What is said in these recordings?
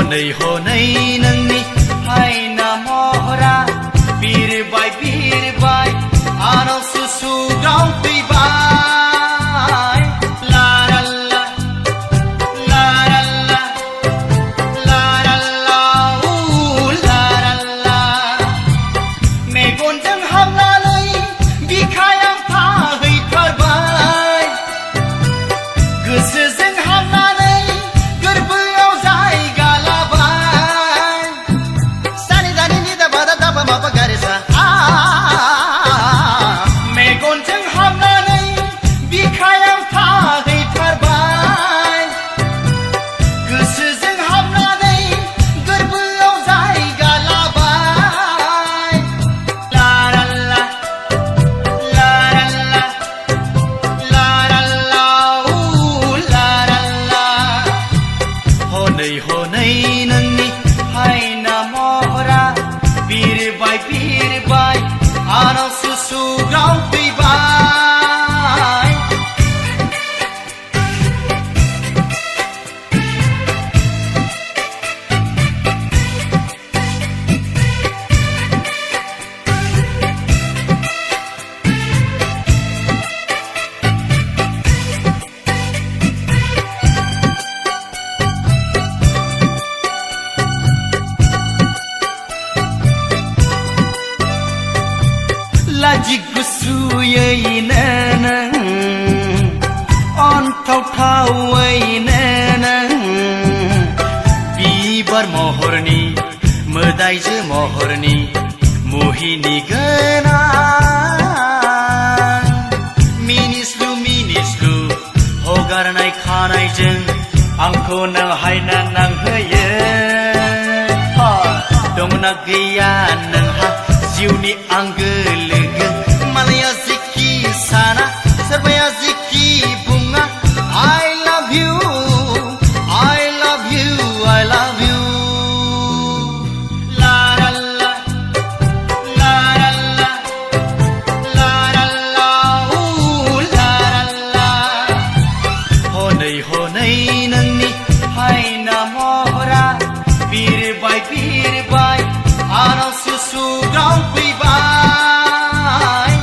हनै हनै नोंनि हायना महरा बिरबाय बिरबाय आनाव सुसुग्राव फैबाय लाराल्ला लाराल्ला लाराल्ला लाराल्ला मेगनजों हाबनानै बिखायाव थाहैथारबाय गोसोजों हाबनानै गोरबोआव जायगा लाबाय सानि दानि निदा बादा दाबा माबा गारेसा मेगनजों हाबनानै बिखायाव थाहैथारबाय गोसोजों हाबनानै गोरबोआव जायगा लाबाय लाराल्ला लाराल्ला लाराल्ला लाराल्ला हनै हनै नोंनि हायना महरा बिरबाय बिरबाय आनाव सुसुग्राव फैबाय लाजि गुसुयैनो नों अनथावथावैनो नों बिबार महरनि मोदायजो महरनि मोहिनि गोनां मिनिस्लु मिनिस्लु हगारनाय खानायजों आंखौ नों हायना नांहोयो दंना गैया नोंहा जिउनि आंगो लोगो मालाया जिखि साना सोरबाया जिखि बुङा I love you I love you I love you लाराल्ला लाराल्ला लाराल्ला लाराल्ला हनै हनै नोंनि हायना महरा बिरबाय बिरबाय आनाव सुसुग्राव फैबाय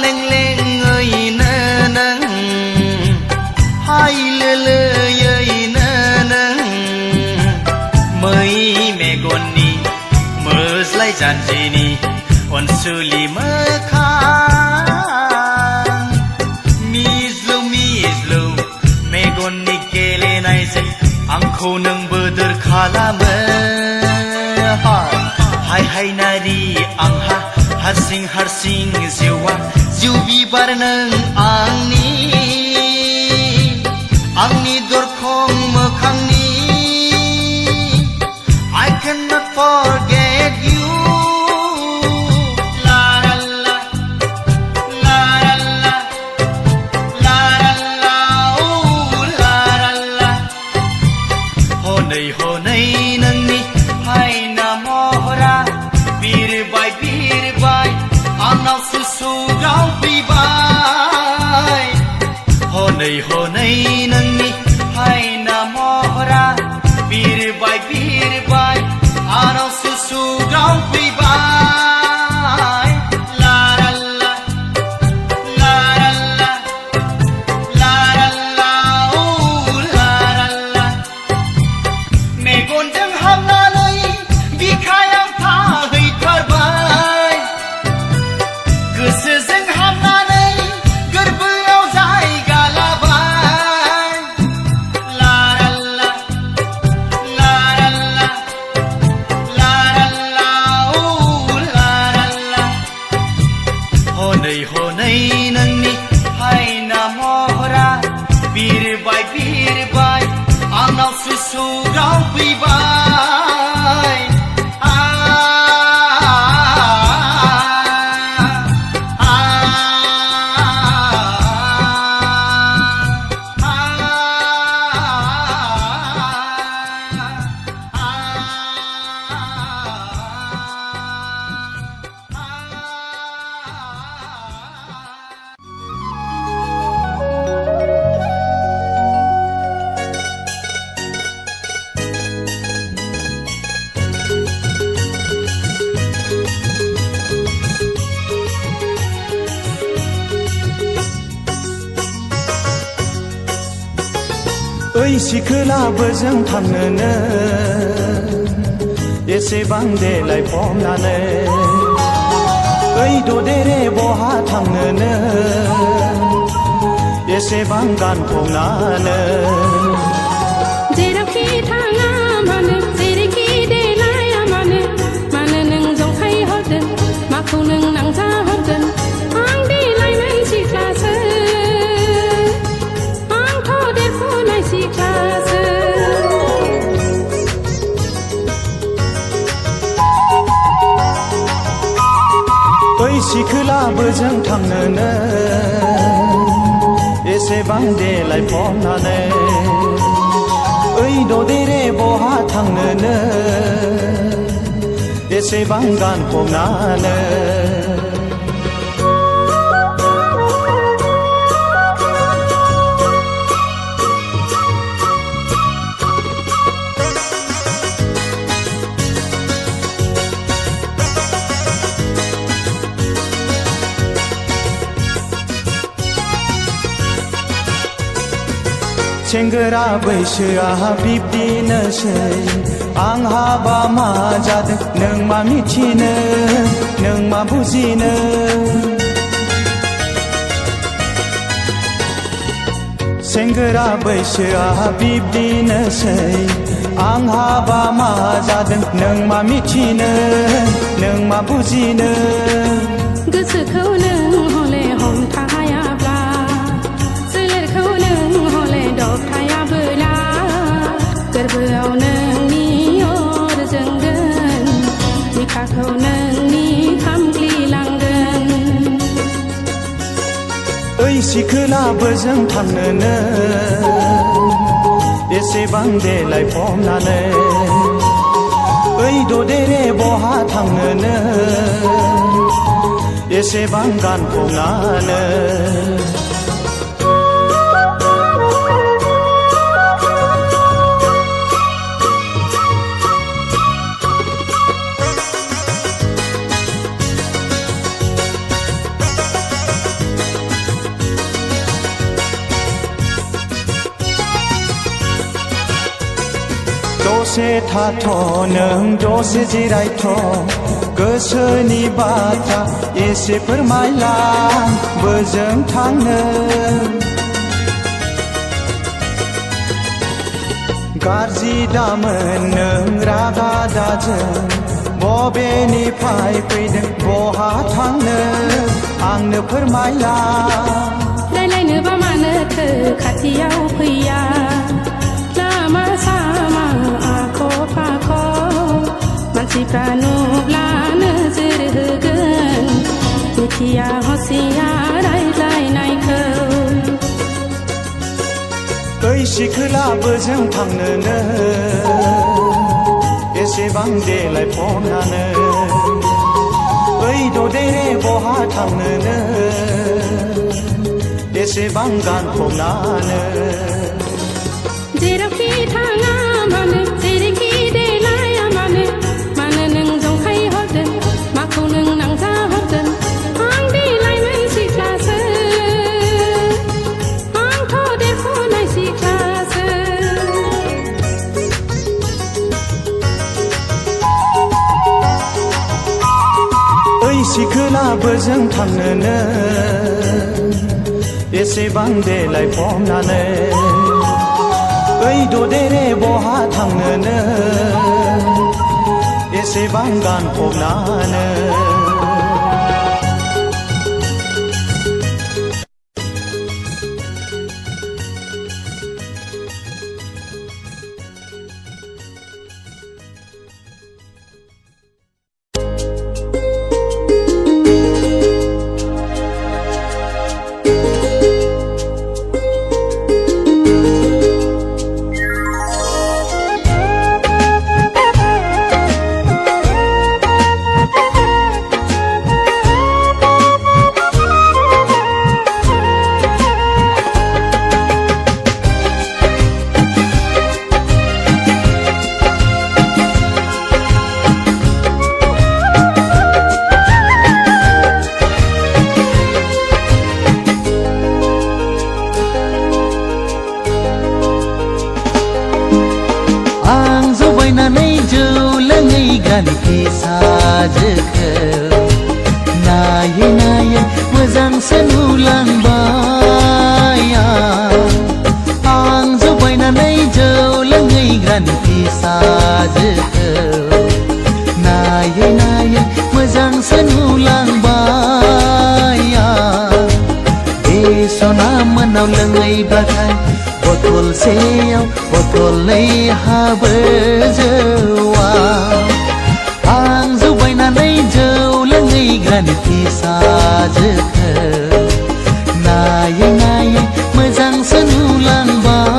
लेंलेङैनो नों हायलोलोयैनो नों मै मेगननि मोज्लाय जानजिनि अनसुलि मोखां मिज्लु मिज्लु मेगननि गेलेनायजों आंखौ नों बोदोर खालामो हाय हाय नारि आंहा हारसिं हारसिं जिउआ जिउ बिबार नों आंनि दरखं मोखांनि I cannot forget you लाराल्ला लाराल्ला लाराल्ला लाराल्ला हनै हनै नोंनि हायना महरा बिरबाय बिरबाय आनाव सुसुग्राव फैबाय हनै हनै नोंनि हायना महरा बिरबाय बिरबाय आनाव सुसुग्राव फैबाय लाराल्ला लाराल्ला लाराल्ला लाराल्ला मेगनजों हाबनानै बिखायाव थाहैथारबाय गोसोजों हाबनानै गोरबोआव जायगा लाबाय लाराल्ला लाराल्ला लाराल्ला सुराव फैबाय ओइ सिखोलाबो जों थांनोनो एसेबां देलायफबनानै ओइ ददेरे बहा थांनोनो एसेबां गानफबनानै जेरावखि थाङा मानो जेरैखि देलाया मानो मानो नों जंखाय हरदों माखौ नों नांजा हरदों आं देलायनाय सिख्लासो आंथ' देरफुनाय सिख्लासो ओइ सिखोलाबो जों थांनोनो एसेबां देलायफबनानै ओइ ददेरे बहा थांनोनो एसेबां गानफबनानै सेंग्रा बैसोआ बिब्दिनोसै आं हाबा मा जादों नों मा मिथिनो नों मा बुजिनो सेंग्रा बैसोआ बिब्दिनोसै आं हाबा मा जादों नों मा मिथिनो नों मा बुजिनो गोसोखौ नों हले हमथायाब्ला सोलेरखौ नों हले दबथायाबोला गोरबोआव नोंनि अर जोंगोन बिखाखौ नोंनि खामग्लिलांगोन ओइ सिखोलाबो जों थांनोनो एसेबां देलायफबनानै ओइ ददेरे बहा थांनोनो एसेबां गानफबनानै दसे थाथ' नों दसे जिरायथ' गोसोनि बाथ्रा एसे फोरमायलां बोजों थांनो गाज्रि दामोन नों रागा दाजों बबेनिफ्राय फैदों बहा थांनो आंनो फोरमायलां रायलायनोबा मानोथो खाथियाव फैया लामा सामा आख' फाख' मानसिफ्रा नुब्ला नोजोर होगोन मिथिया हसिया रायज्लायनायखौ ओइ सिखोलाबो जों थांनोनो एसेबां देलायफबनानै ओइ ददेरे बहा थांनोनो एसेबां गानफबनानै जेरावखि थाङा मानो जेरैखि देलाया मानो मानो नों जंखाय हरदों माखौ नों नांजा हरदों आं देलायनाय सिख्लासो आंथ' देरफुनाय सिख्लासो ओइ सिखोलाबो जों थांनोनो एसेबां देलायफबनानै ओइ ददेरे बहा थांनोनो एसेबां गानफबनानै ग्रानि फिसाजोखौ नायै नायै मोजांसो नुलांबाय आं जौ बायनानै जौ लोङै ग्रानि फिसाजोखौ नायै नायै मोजांसो नुलांबाय बे सना मोनाव लोङैब्लाथाय बथलसेयाव बथलनै हाबो जौआ आं जौ बायनानै जौ लोङै ग्रानि फिसाजोखौ नायै नायै मोजांसो नुलांबाय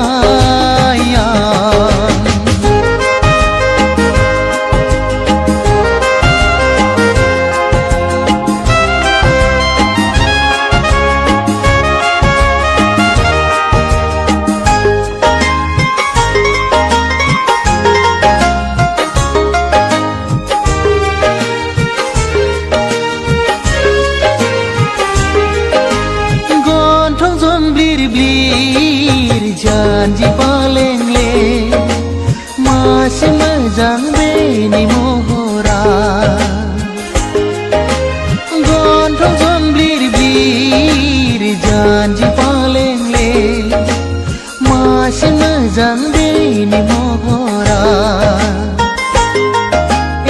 जानजि पालेंले मासे मोजां बेनि महरा गन्थं जंब्लिर ब्लिर जानजि पालेंले मासे मोजां बेनि महरा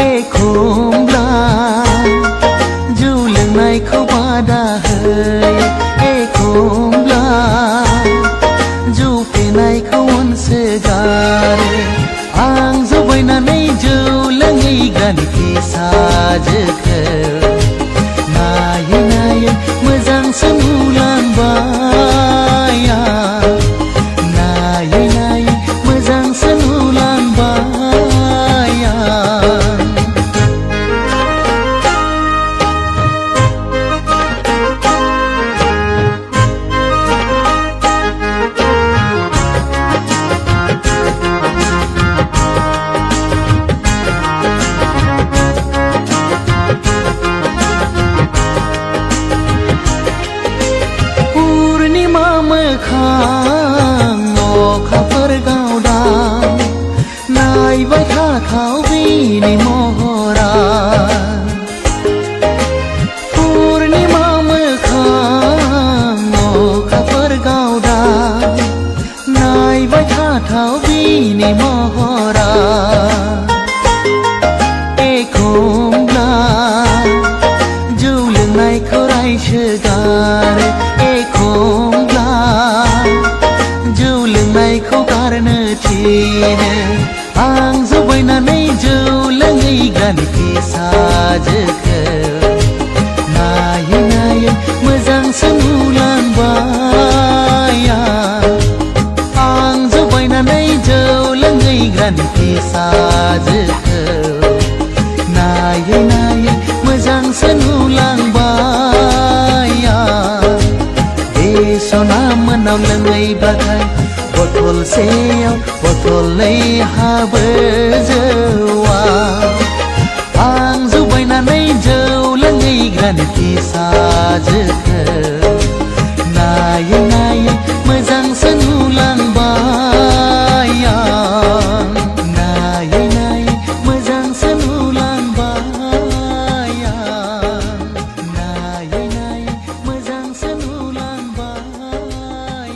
एखमब्ला जौ लोंनायखौ बादा होयो एखमब्ला नायखौ अनसोगारो आं जौ बायनानै जौ लोङै ग्रानि फिसाजोखौ नायै नायै मोजांसो नुलांबाय नायै नायै मोजांसो नुलांबाय अखाफोर गावदां नायबाय थाथाव बेनि महरा पुर्णिमा मोखां अखाफोर गावदां नायबाय थाथाव बेनि महरा एखमब्ला जौ लोंनायखौ रायसोगारो एखमब्ला जौ लोंनायखौ गारनो थिनो आं जौ बायनानै जौ लोङै ग्रानि फिसाजोखौ नायै नायै मोजांसो नुलांबाय आं जौ बायनानै जौ लोङै ग्रानि फिसाजोखौ नायै नायै मोजांसो नुलांबाय बे सना मोनाव लोङैब्लाथाय बथलसेयाव बथलनै हाबो जौआ आं जौ बायनानै जौ लोङै ग्रानि फिसाजोखौ नायै नायै मोजांसो नुलांबाय नायै नायै मोजांसो नुलांबाय नायै नायै मोजांसो नुलांबाय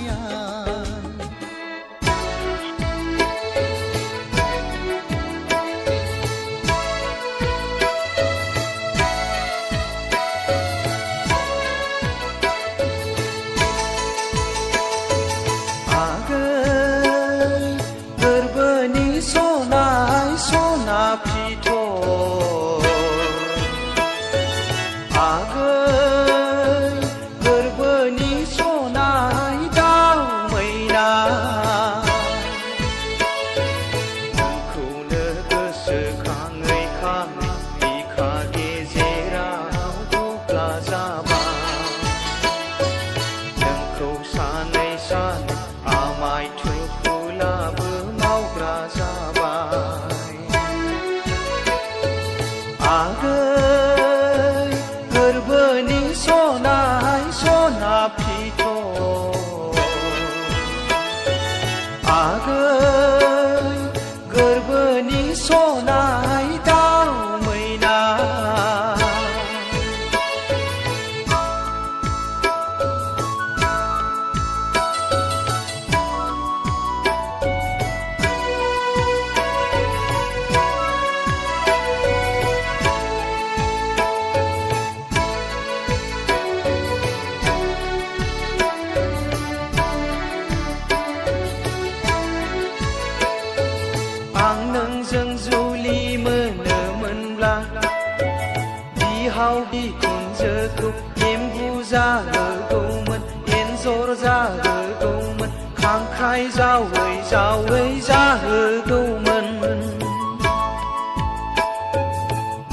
बिहाव बिखुनजोखौ एम्बु जाहोगौमोन एन्जर जाहोगौमन खांख्राइ जावै जावै जाहोगौमोन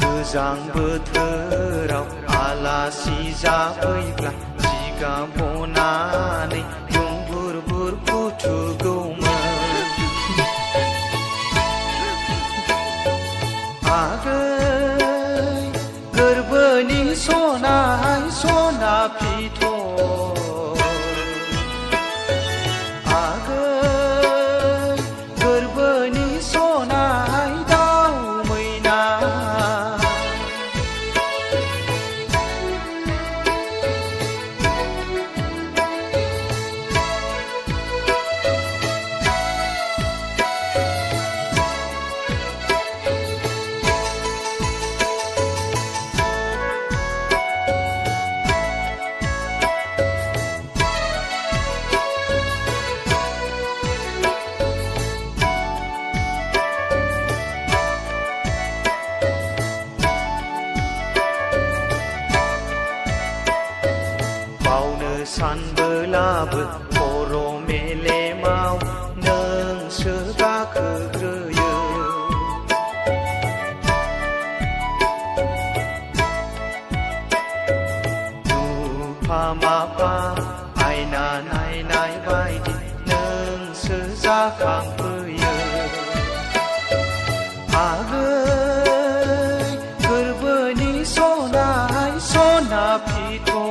गोजां बोथोराव आलासि जाफैब्ला जिगाब बनानै बुर बुर फुथुगौमोन आगै गोरबोनि सनाय सना फिथर आगै गोरबोनि सनाय दाउ मैना सानबोलाबो खर' मेलेमाव नोंसो गाखोग्रोयो नुफा माफा आयना नायनाय बायदि नोंसो जाखांफैयो आगै गोरबोनि सनाय सना फिथर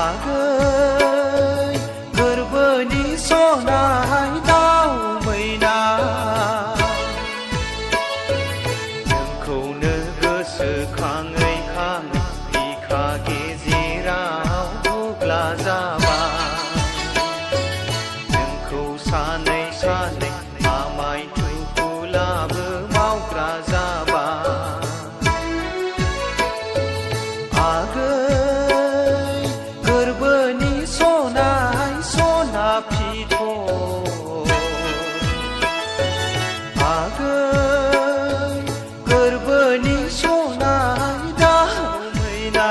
आगै गोरबोनि सनाय दाउ मैना नोंखौनो गोसोखाङै खाङै बिखा गेजेराव बुग्ला जाबाय नोंखौ सानै सानै आमाय थुखुलाबो मावग्रा जाबाय आगै गोरबोनि सनाय सना फिथर आगै गोरबोनि सनाय दाउ मैना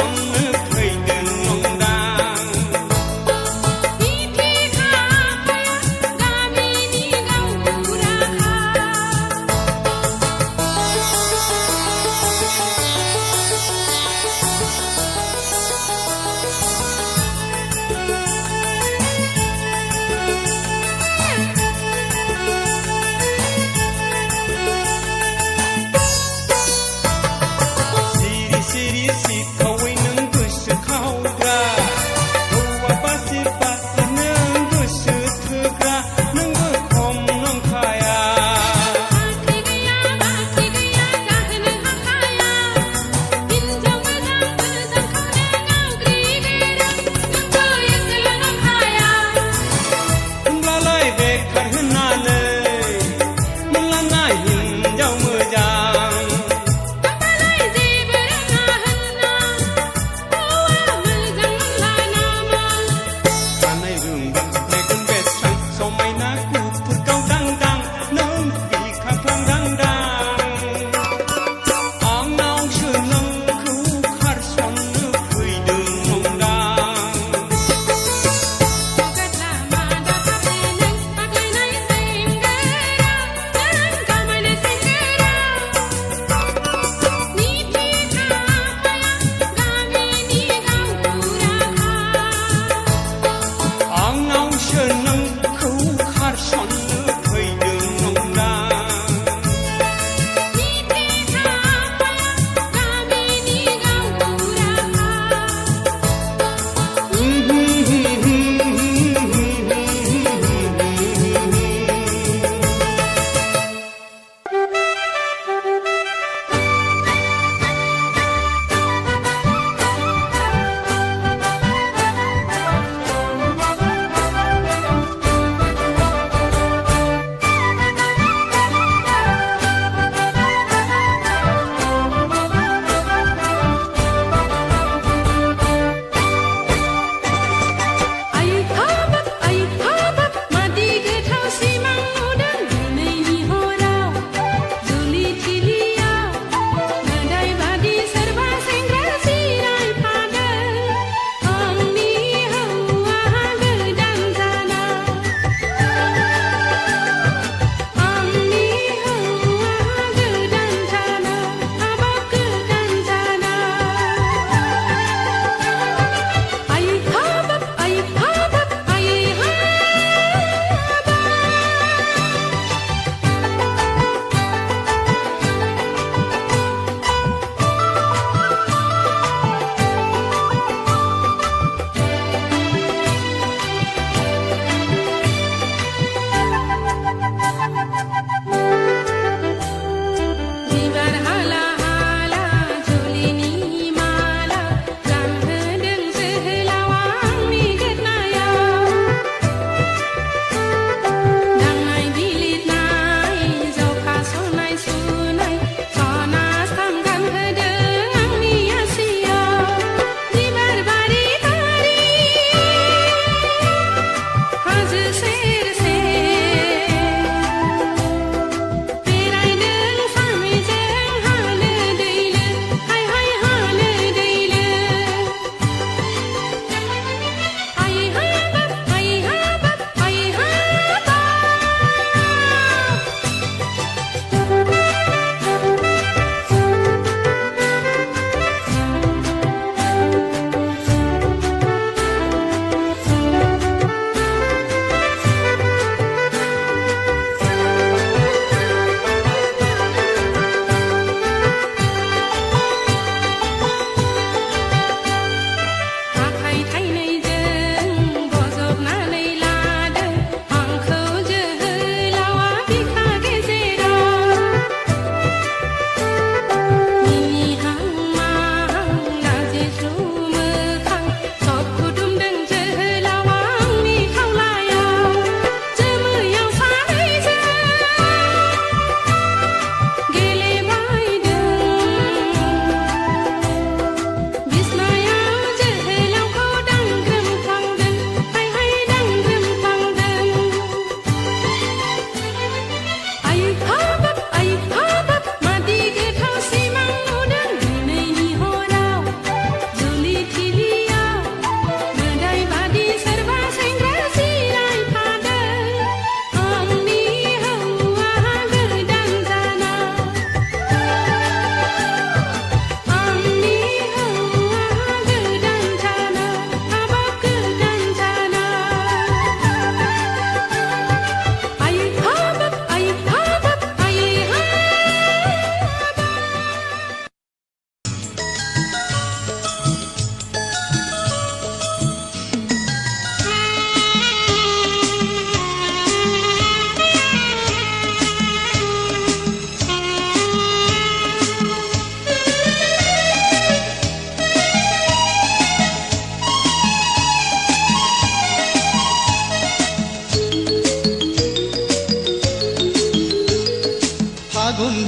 खननो फैदों नंदां Iti kapaya gamini gauraka सिरि सिरि सिखावै नों गोसो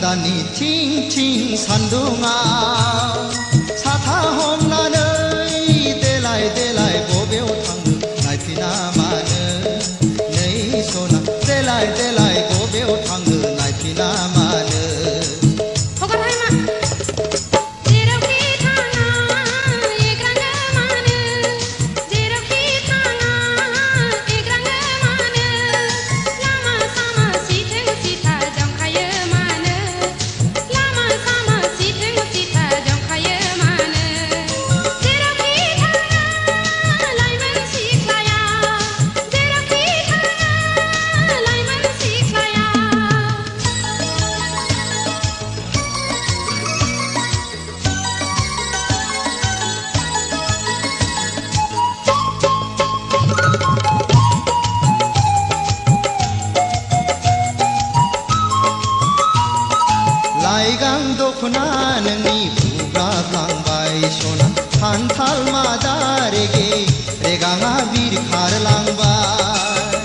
दाननि थिं थिं सान्दुङाव साथा हमनानै देलाय देलाय बबेयाव थाङो नायफिना मानो नै सना देलाय देलाय बबेयाव थाङो नायफिना मानो हगारहाय मा जेरावखि थाङा एग्राङो मानो जेरावखि थाङा एग्राङो मानो लामा सामा सिथों सिथा जंखायो मानो लामा सामा सिथों सिथा जंखायो मानो जेरावखि थाङा लाइमोन सिख्लाया जेरावखि थाङा लाइमोन सिख्लाया लाइगां दख'ना नोंनि बुब्राबलांबाय सना खान्थाल मादा रेगे रेगाङा बिरखारलांबाय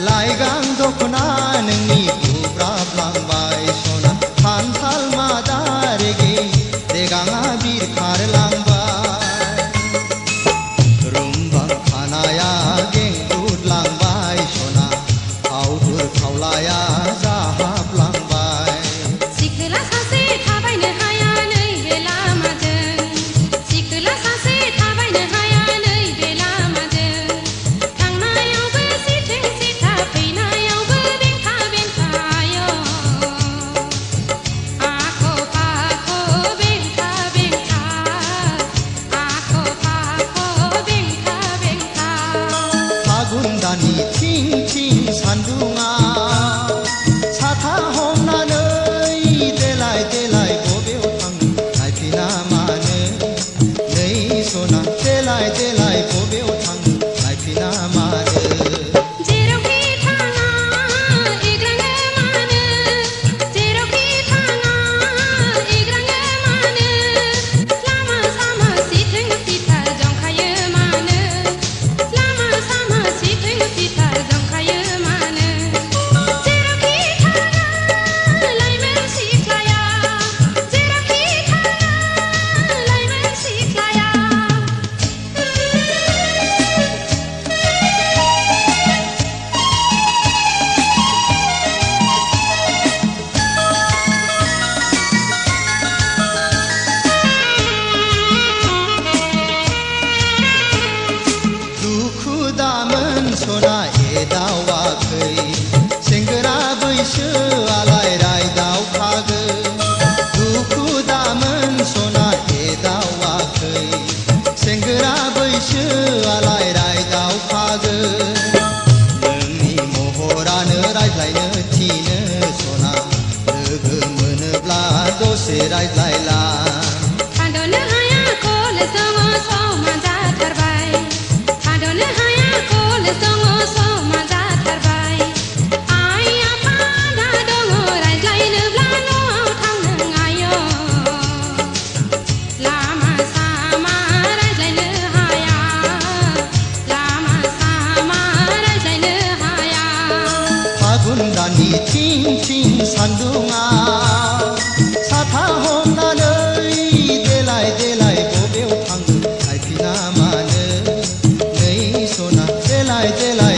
लाइगां दख'ना नोंनि बुब्राबलांबाय सना खान्थाल मादा रेगे रेगाङा बिरखारलांबाय रुमबां खानाया गेंगुदलांबाय सना फावदुर फावलाया जाहाबलांबाय सिखोला सासे थाबायनो हाया नैबे लामाजों सिखोला सासे थाबायनो हाया नैबे लामाजों थांनायावबो सिथों सिथा फैनायावबो बेंखा बेंखा आय' आख' फाख' बेंखा बेंखा आख' फाख' बेंखा बेंखा फागुन दाननि थिं थिं सान्दुङाव साथा हमनानै देलाय देलाय बबेयाव थाङो नायफिना मानो नै सना देलाय देलाय बबेयाव थाङो नायफिना मानो जेरावखि थाङा एग्राङो मानो जेरावखि थाङा एग्राङो मानो लामा सामा सिथों सिथा जंखायो मानो लामा सामा सिथों सिथा जंखायो मानो जेरावखि थाङा लाइमोन सिख्लाया जेरावखि थाङा लाइमोन सिख्लाया दुखु दामोन सना एदावाखै सेंग्रा बैसोआलाय रायदावखागोन दुखु दामोन सना एदावाखै सेंग्रा बैसोआलाय रायदावखागोन नोंनि महरानो रायज्लायनो थिनो सना लोगो मोनोब्ला दसे रायज्लायला थाद'नो हाया कलेज दङ समा जाथारबाय थाद'नो हाया कलेज दङ समा जाथारबाय आइ आफादा दङ रायज्लायनोब्ला न'आव थांनो आय' लामा सामा रायज्लायनो हाया लामा सामा रायज्लायनो हाया फागुन दाननि थिं थिं सान्दुङाव साथा हमनानै देलाय देलाय बबेयाव थाङो नायफिना मानो नै सना देलाय देलाय